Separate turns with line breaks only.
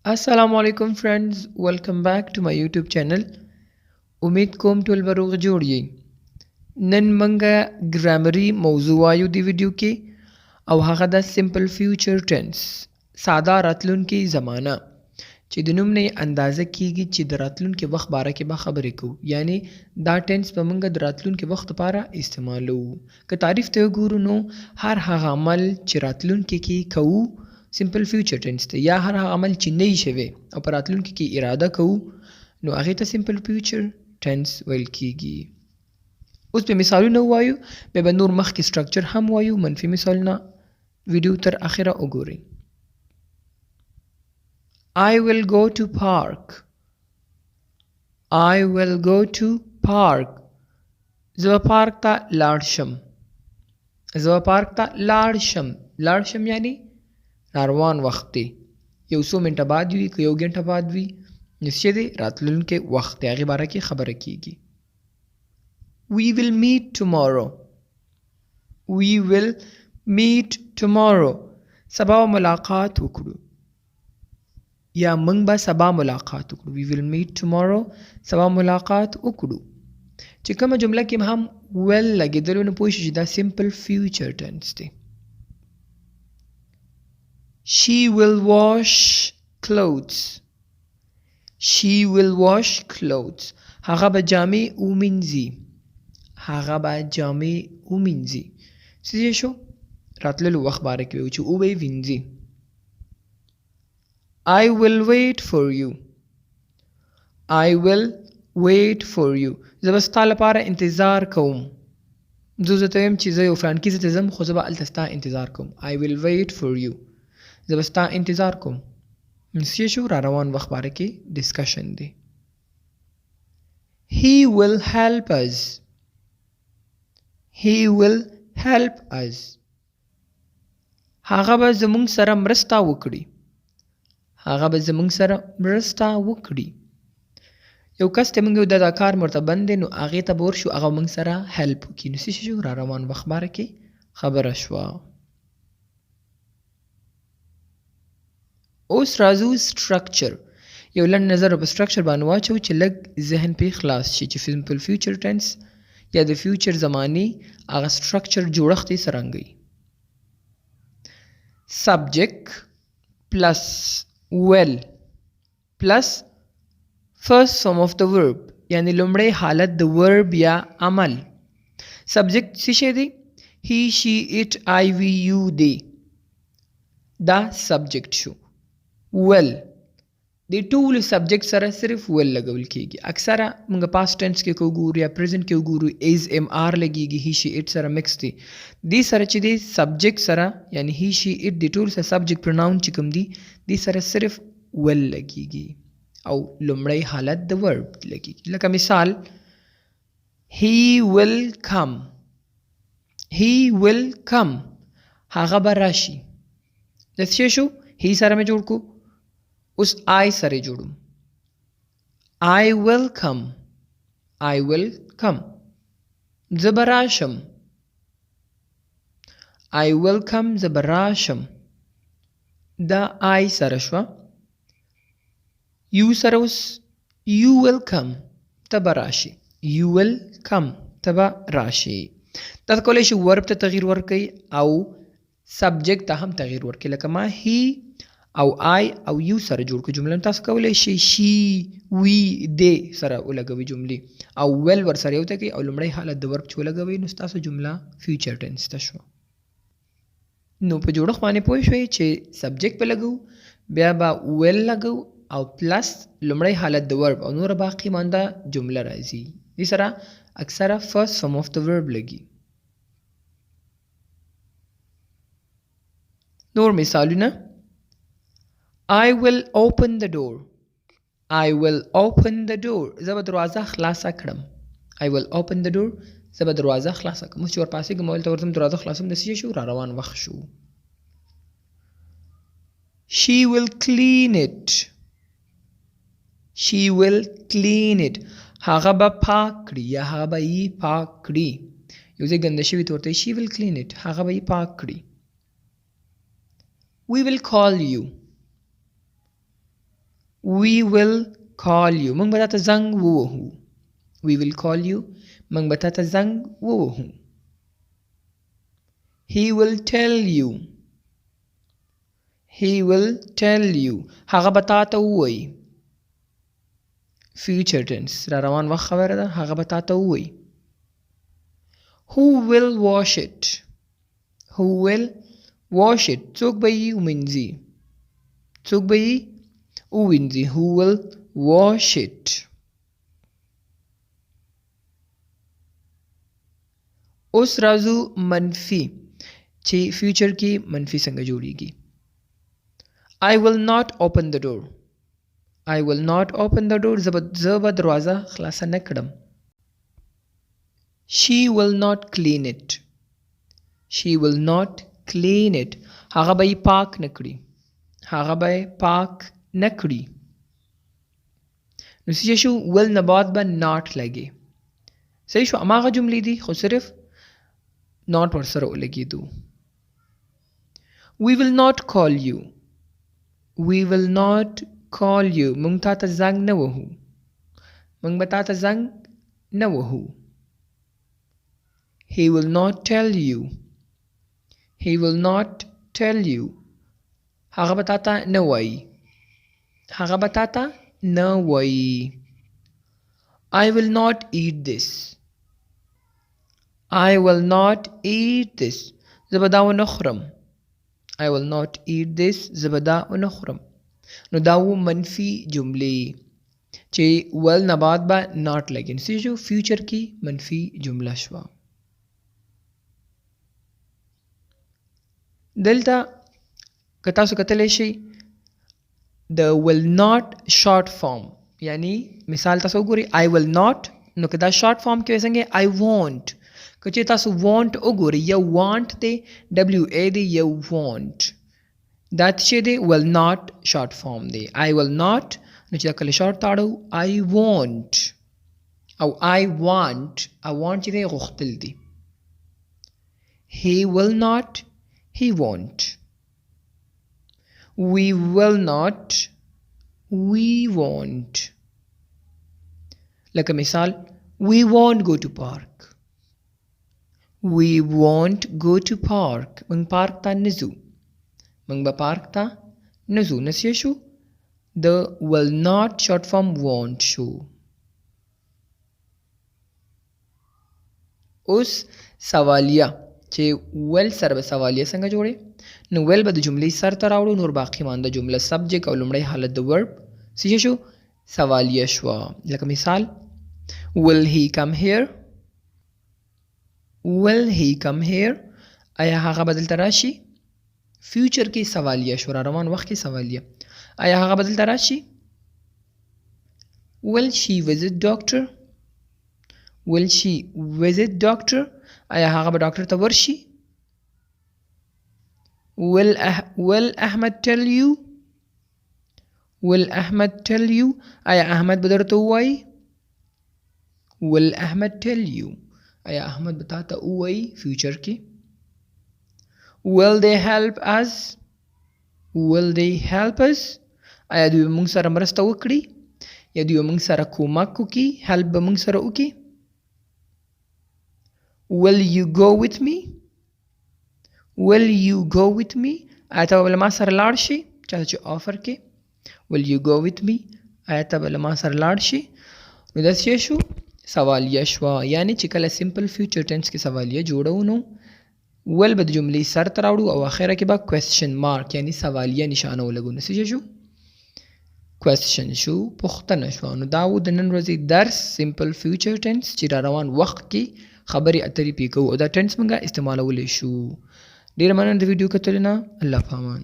Assalamu alaikum friends, welcome back to my YouTube channel. امید کوم ټول به روغ جوړ یې. نن منګه ګرامري موضوع وایو دی ویډیو کې او هغه د سمپل فیوچر ټینس ساده راتلونکي زمانه چې د نوم نه اندازه کیږي چې د راتلونکي وخت باره کې به خبرې کوو، یعنی دا ټینس به منګه د راتلونکي وخت لپاره استعمالو. که تعریف ته وګورو نو هر هغه عمل چې راتلونکي کې کوو سمپل فیوچر ټینس ته، یا هر هغه عمل چې نه شوی او په راتلونکي کې اراده کوو نو هغه ته سمپل فیوچر ټینس ویل کیږي. اوس په مثالونه وایو، بیا به نور مخکې سټرکچر هم وایو. منفي مثالونه ویډیو تر اخره وګورئ. I will go to park. I will go to park. زه پارک ته لاړ شم. زه پارک ته لاړ شم. لاړ شم یعنی روان وخت دی. یو څو منټه بعد وي که یو غنټه بعد وي نو څه دی راتلونکي وخت دی، هغې باره کې خبره کیږي. We will meet tomorrow. We will meet tomorrow. سبا ملاقات وکړو یا موږ به سبا ملاقات وکړو. We will meet tomorrow. سبا ملاقات وکړو. چې کومه جمله کې هم will لګېدلو نو پوه شئ چې دا سمپل فیوچر ټینس دی. She will wash clothes. She will wash clothes. هغه به جامې ومینځي. هغه به جامې ومینځي. څه شو راتللو وخت باره کې وایو چې او به یې وینځي. I will wait for you. I will wait for you. زه به ستا لپاره انتظار کوم. زه ته وایم چې زه یو فلانکي ځای ته ځم خو زه به هلته ستا انتظار کوم. I will wait for you. زه به ستا انتظار کوم. څه شو را روان وخت باره کې ډسکشن دی. He will help us. He will help us. هغه به زموږ سره مرسته وکړي. هغه به زموږ سره مرسته وکړي. یو کس ته موږ دا کار مرته بند دی نو هغې ته به ورشو، هغه موږ سره هیلپ وکړي. نو څه شو را روان وخت باره کې خبره شوه. اوس راځو سټرکچر. یو لنډ نظر په سټرکچر باندې واچو چې لږ ذهن پې خلاص شي چې سمپل فیوچر ټینس یا د فیوچر زمانې هغه سټرکچر جوړښت یې څرنګه وي. سبجیکټ پلس will پلس فرست فارم آف د ورب، یعنی لومړی حالت د ورب یا عمل. سبجیکټ څه شی دی؟ he she it I we you they. دا سبجیکټ شو. will د ټول سبجیکټ سره صرف will لګول کیږي. اکثره موږ پاست ټینس کې وګورو یا پریزنټ کې وګورو is am are لګیږي. he she it سره مکس دي. دې سره چې دی سبجیکټ سره یعنی he she it د ټول سره سبجیکټ پروناون چې کوم دي دې سره صرف will لګیږي او لومړی حالت د ورب لګیږي. لکه مثال he will come. he will come. هغه به راشي. د څه شو he سره مې جوړ کو. اوس I سره جوړم. I will come. I will come. زه به راشم. I will come. زه به راشم. دا I سره شوه. You سره اوس you will come. ته به راشي. You will come. ته به راشي. تاسو کولی شئ ورب ته تغییر ورکړئ او سبجیکټ ته هم تغییر ورکړئ. لکه ما he او I او you سره جوړ کړو جمله. تاسو کولی شئ she we they سره ولګوئ جملې او will ورسره یو ته کوئ او لومړی حالت د ورب چې ولګوئ نو ستاسو جمله فیوچر ټینس ته شوه. نو په جوړښت باندې پوه شوئ چې سبجیکټ به لګو، بیا به will لګو او پلس لومړی حالت د ورب او نور باقي مانده جمله راځي. دې سره اکثره فرست فارم آف د ورب لګي. نور مثالونه I will open the door. I will open the door. زه به دروازه خلاصه کړم. I will open the door. زه به دروازه خلاصه کړم. اوس چې ورپاسېږم موبایل ته ورځم دروازه خلاصوم د څه شو را روان وخت شو. She will clean it. She will clean it. هغه به پاک کړي یا هغه به یې پاک کړي. یو ځای ګنده شوي ته ورته she will clean it. هغه به یې پاک کړي. We will call you. we will call you موږ به تاسو زنګ ووهو we will call you موږ به تاسو زنګ ووهو he will tell you he will tell you هغه به تاسو ووایي future tense را روان وخت خبره ده هغه به تاسو ووایي who will wash it who will wash it څوک به یې ومینځي څوک به یې ووینځي who will wash it اوس راځو منفي چې فیوچر کې منفي څنګه جوړیږي I will not open the door I will not open the door زه به دروازه خلاصه نه کړم She will not clean it She will not clean it هغه به یې پاک نه کړي هغه به یې پاک نه کړي نو څه شو will نه بعد به not لګي صحیح شو هماغه جملې دي خو صرف not ورسره ولګېدو We will not call you We will not call you مونږ تا ته زنګ نه وهو مونږ به تا ته زنګ نه وهو He will not tell you He will not tell you هغه به تا ته نه وایي هغه به تا ته نه وایي I will not eat this I will not eat this زه به دا ونه خورم I will not eat this زه به دا ونه خورم نو دا و منفي جملې چې will نه بعد به not لګي نو څه شو فیوچر کې منفي جمله شوه دلته که تاسو کتلی شئ د will not short form یعنی مثال تاسو وګورئ I will not نو که دا short form کې څنګه I won't که چې تاسو want وګورئ یا want دی WA دی یا want دا چې دی will not short form دی I will not نو چې دا کله short تاړو I won't او I want چې دی غوښتل دی He will not He won't We will not We won't لکه مثال We won't go to park We won't go to park موږ پارک ته نه ځو موږ به پارک ته نه ځو نسیه شو د will not short form won't شو اوس سوالیه چې will سره به سوالیه څنګه جوړې نو will به د جملې سر ته راوړو نور باقي مانده جمله سبجیکټ او لومړی حالت د ورب څه شو سوالیه شوه لکه مثال will he come here will he come here آیا هغه به دلته راشي فیوچر کې سوالیه شو را روان وخت کې سوالیه آیا هغه به دلته راشي will she visit doctor will she visit doctor آیا هغه به ډاکټر ته ورشي will Ahmed tell you will Ahmed tell you آیا احمد به درته ووایي will Ahmed tell you آیا احمد به تا ته ووایي فیوچر کې will they help us will they help us آیا دوی موږ سره مرسته وکړي یا دوی موږ سره کومک وکړي help به موږ سره وکړي will you go with me will you go with me آیا ته به له ما سره لاړ شي چاته چې آفر کې will you go with me آیا ته به له ما سره لاړ شي نو داسې شو سوالیه شوه یعنی چې کله سمپل فیوچر ټینس کې سوالیه جوړو نو will به د جملې سر ته راوړو او اخره کې به کوېسچن مارک یعنی سوالیه نشانه ولګو نو څه شو کوېسچن شو پوښتنه شوه نو دا و د نن ورځې درس سمپل فیوچر ټینس چې را روان وخت کې خبرې اترې پې کوو او دا ټینس موږ استعمالولی شو ډېره مننه د ویډیو کتلو نه الله پامان